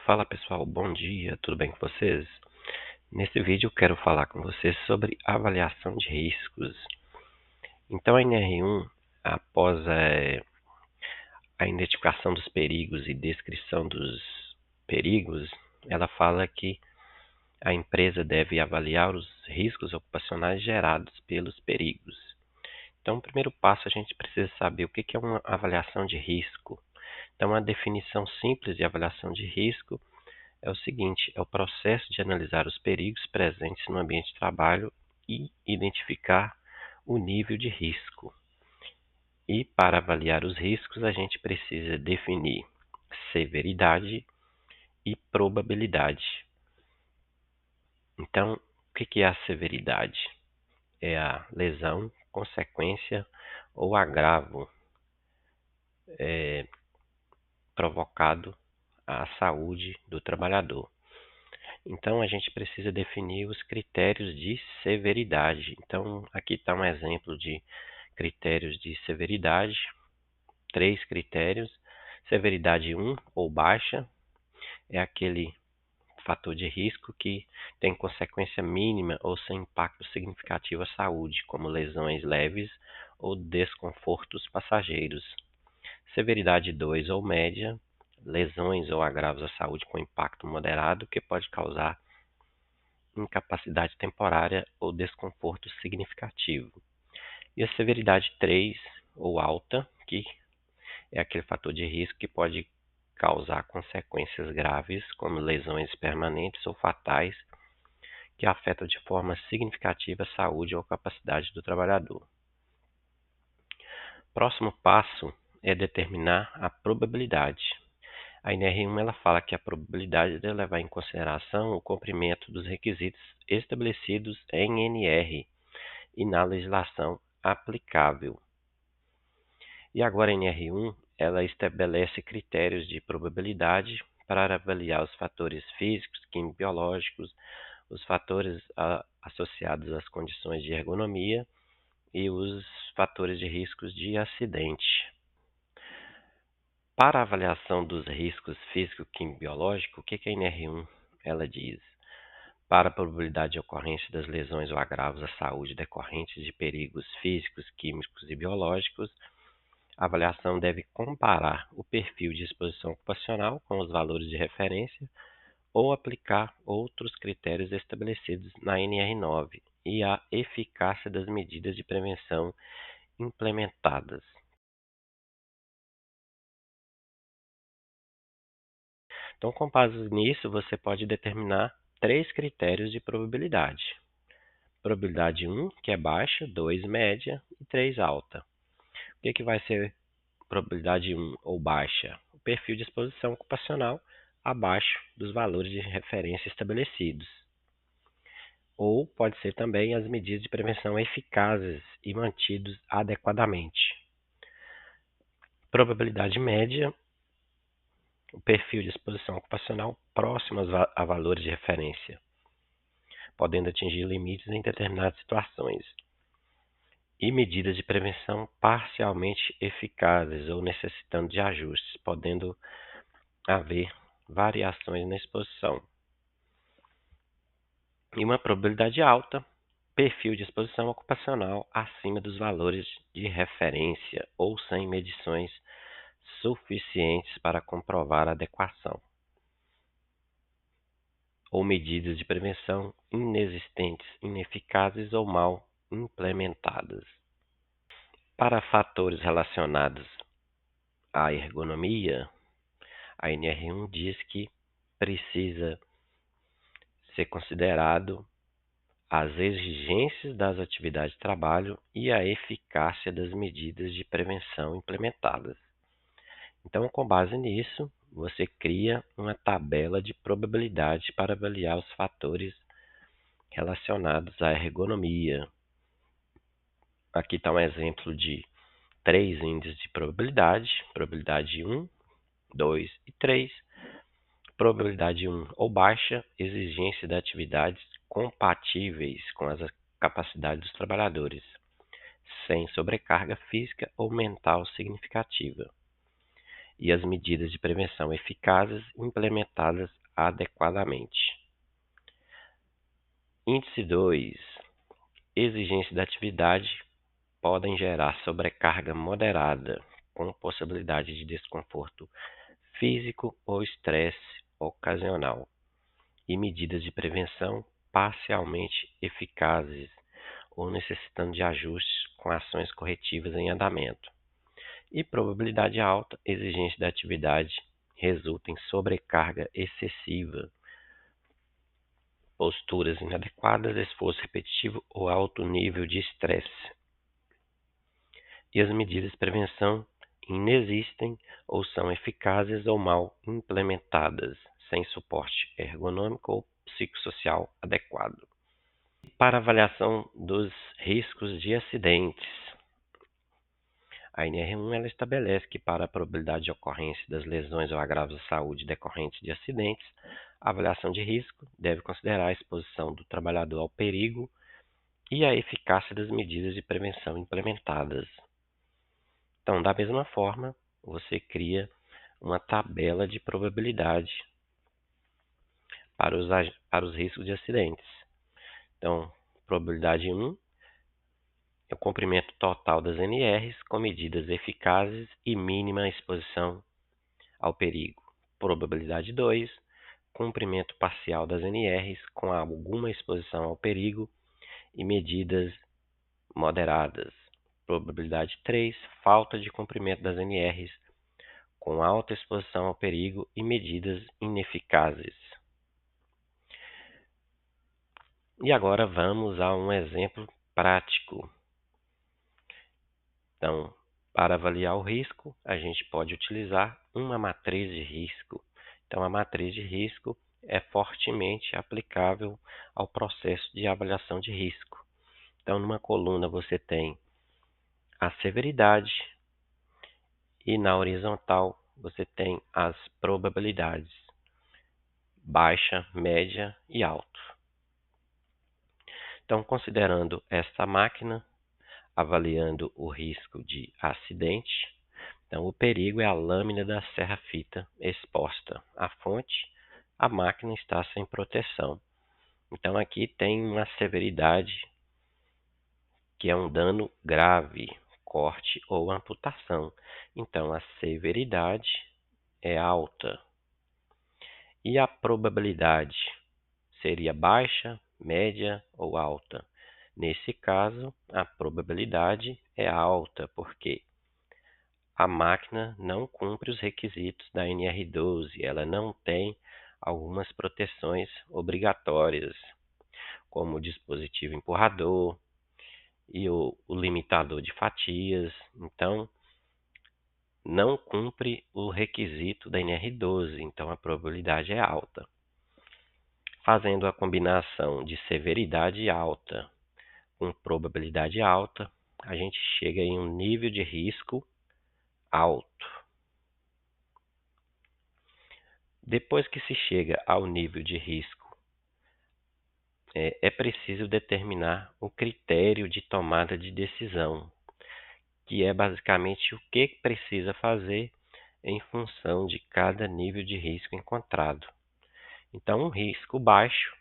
Fala pessoal, bom dia, tudo bem com vocês? Nesse vídeo eu quero falar com vocês sobre avaliação de riscos. Então a NR1, após a identificação dos perigos e descrição dos perigos, ela fala que a empresa deve avaliar os riscos ocupacionais gerados pelos perigos. Então, o primeiro passo a gente precisa saber o que é uma avaliação de risco. Então, a definição simples de avaliação de risco é o seguinte: é o processo de analisar os perigos presentes no ambiente de trabalho e identificar o nível de risco. E para avaliar os riscos, a gente precisa definir severidade e probabilidade. Então, o que é a severidade? É a lesão, consequência ou agravo provocado à saúde do trabalhador. Então, a gente precisa definir os critérios de severidade. Então, aqui está um exemplo de critérios de severidade. 3 critérios. Severidade 1 ou baixa é aquele fator de risco que tem consequência mínima ou sem impacto significativo à saúde, como lesões leves ou desconfortos passageiros. Severidade 2 ou média, lesões ou agravos à saúde com impacto moderado que pode causar incapacidade temporária ou desconforto significativo. E a severidade 3 ou alta, que é aquele fator de risco que pode causar consequências graves, como lesões permanentes ou fatais, que afetam de forma significativa a saúde ou capacidade do trabalhador. Próximo passo é determinar a probabilidade. A NR1 ela fala que a probabilidade de levar em consideração o cumprimento dos requisitos estabelecidos em NR e na legislação aplicável. E agora a NR1 ela estabelece critérios de probabilidade para avaliar os fatores físicos, químico-biológicos, os fatores associados às condições de ergonomia e os fatores de riscos de acidente. Para a avaliação dos riscos físico-químico-biológicos, o que a NR1 ela diz? Para a probabilidade de ocorrência das lesões ou agravos à saúde decorrentes de perigos físicos, químicos e biológicos, a avaliação deve comparar o perfil de exposição ocupacional com os valores de referência ou aplicar outros critérios estabelecidos na NR9 e a eficácia das medidas de prevenção implementadas. Então, com base nisso, você pode determinar 3 critérios de probabilidade. Probabilidade 1, que é baixa, 2, média e 3, alta. O que vai ser probabilidade 1 ou baixa? O perfil de exposição ocupacional abaixo dos valores de referência estabelecidos. Ou pode ser também as medidas de prevenção eficazes e mantidos adequadamente. Probabilidade média, o perfil de exposição ocupacional próximo a valores de referência, podendo atingir limites em determinadas situações. E medidas de prevenção parcialmente eficazes ou necessitando de ajustes, podendo haver variações na exposição. E uma probabilidade alta, perfil de exposição ocupacional acima dos valores de referência ou sem medições suficientes para comprovar a adequação, ou medidas de prevenção inexistentes, ineficazes ou mal implementadas. Para fatores relacionados à ergonomia, a NR1 diz que precisa ser considerado as exigências das atividades de trabalho e a eficácia das medidas de prevenção implementadas. Então, com base nisso, você cria uma tabela de probabilidade para avaliar os fatores relacionados à ergonomia. Aqui está um exemplo de 3 índices de probabilidade: probabilidade 1, 2 e 3. Probabilidade 1 ou baixa, exigência de atividades compatíveis com as capacidades dos trabalhadores, sem sobrecarga física ou mental significativa. e as medidas de prevenção eficazes implementadas adequadamente. Índice 2. Exigências da atividade podem gerar sobrecarga moderada, com possibilidade de desconforto físico ou estresse ocasional, e medidas de prevenção parcialmente eficazes ou necessitando de ajustes com ações corretivas em andamento. E probabilidade alta, exigência da atividade resulta em sobrecarga excessiva, posturas inadequadas, esforço repetitivo ou alto nível de estresse. E as medidas de prevenção inexistem ou são eficazes ou mal implementadas, sem suporte ergonômico ou psicossocial adequado. Para avaliação dos riscos de acidentes, a NR1 ela estabelece que para a probabilidade de ocorrência das lesões ou agravos à saúde decorrentes de acidentes, a avaliação de risco deve considerar a exposição do trabalhador ao perigo e a eficácia das medidas de prevenção implementadas. Então, da mesma forma, você cria uma tabela de probabilidade para os riscos de acidentes. Então, probabilidade 1 é o cumprimento total das NRs com medidas eficazes e mínima exposição ao perigo. Probabilidade 2, cumprimento parcial das NRs com alguma exposição ao perigo e medidas moderadas. Probabilidade 3, falta de cumprimento das NRs com alta exposição ao perigo e medidas ineficazes. E agora vamos a um exemplo prático. Então, para avaliar o risco, a gente pode utilizar uma matriz de risco. Então, a matriz de risco é fortemente aplicável ao processo de avaliação de risco. Então, numa coluna você tem a severidade e na horizontal você tem as probabilidades, baixa, média e alto. Então, considerando esta máquina, avaliando o risco de acidente, então o perigo é a lâmina da serra-fita exposta à fonte, a máquina está sem proteção. Então aqui tem uma severidade que é um dano grave, corte ou amputação. Então a severidade é alta. E a probabilidade seria baixa, média ou alta? Nesse caso, a probabilidade é alta, porque a máquina não cumpre os requisitos da NR12, ela não tem algumas proteções obrigatórias, como o dispositivo empurrador e o limitador de fatias. Então, não cumpre o requisito da NR12, então a probabilidade é alta. Fazendo a combinação de severidade alta com probabilidade alta, a gente chega em um nível de risco alto. Depois que se chega ao nível de risco, é preciso determinar o critério de tomada de decisão, que é basicamente o que precisa fazer em função de cada nível de risco encontrado. Então, um risco baixo,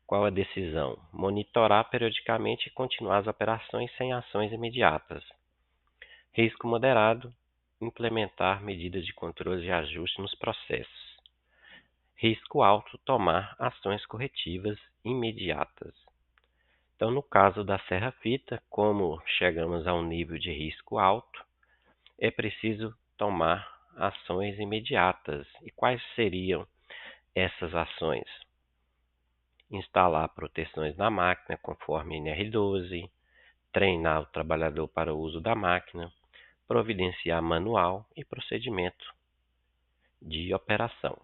qual a decisão? Monitorar periodicamente e continuar as operações sem ações imediatas. Risco moderado, implementar medidas de controle e ajuste nos processos. Risco alto, tomar ações corretivas imediatas. Então, no caso da serra-fita, como chegamos a um nível de risco alto, é preciso tomar ações imediatas. E quais seriam essas ações? Instalar proteções na máquina conforme NR12, treinar o trabalhador para o uso da máquina, providenciar manual e procedimento de operação.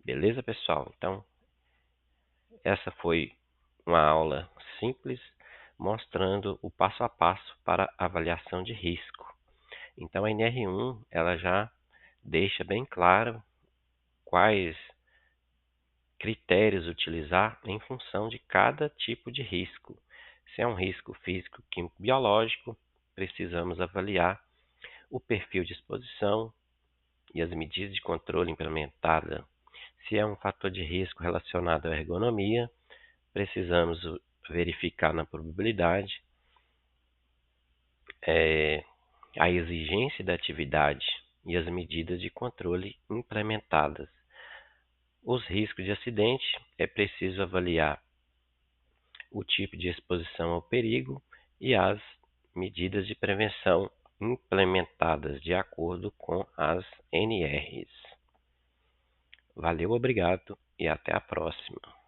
Beleza, pessoal? Então, essa foi uma aula simples mostrando o passo a passo para avaliação de risco. Então, a NR1 ela já deixa bem claro quais critérios utilizar em função de cada tipo de risco. Se é um risco físico, químico, biológico, precisamos avaliar o perfil de exposição e as medidas de controle implementadas. Se é um fator de risco relacionado à ergonomia, precisamos verificar na probabilidade a exigência da atividade e as medidas de controle implementadas. Os riscos de acidente, é preciso avaliar o tipo de exposição ao perigo e as medidas de prevenção implementadas de acordo com as NRs. Valeu, obrigado e até a próxima.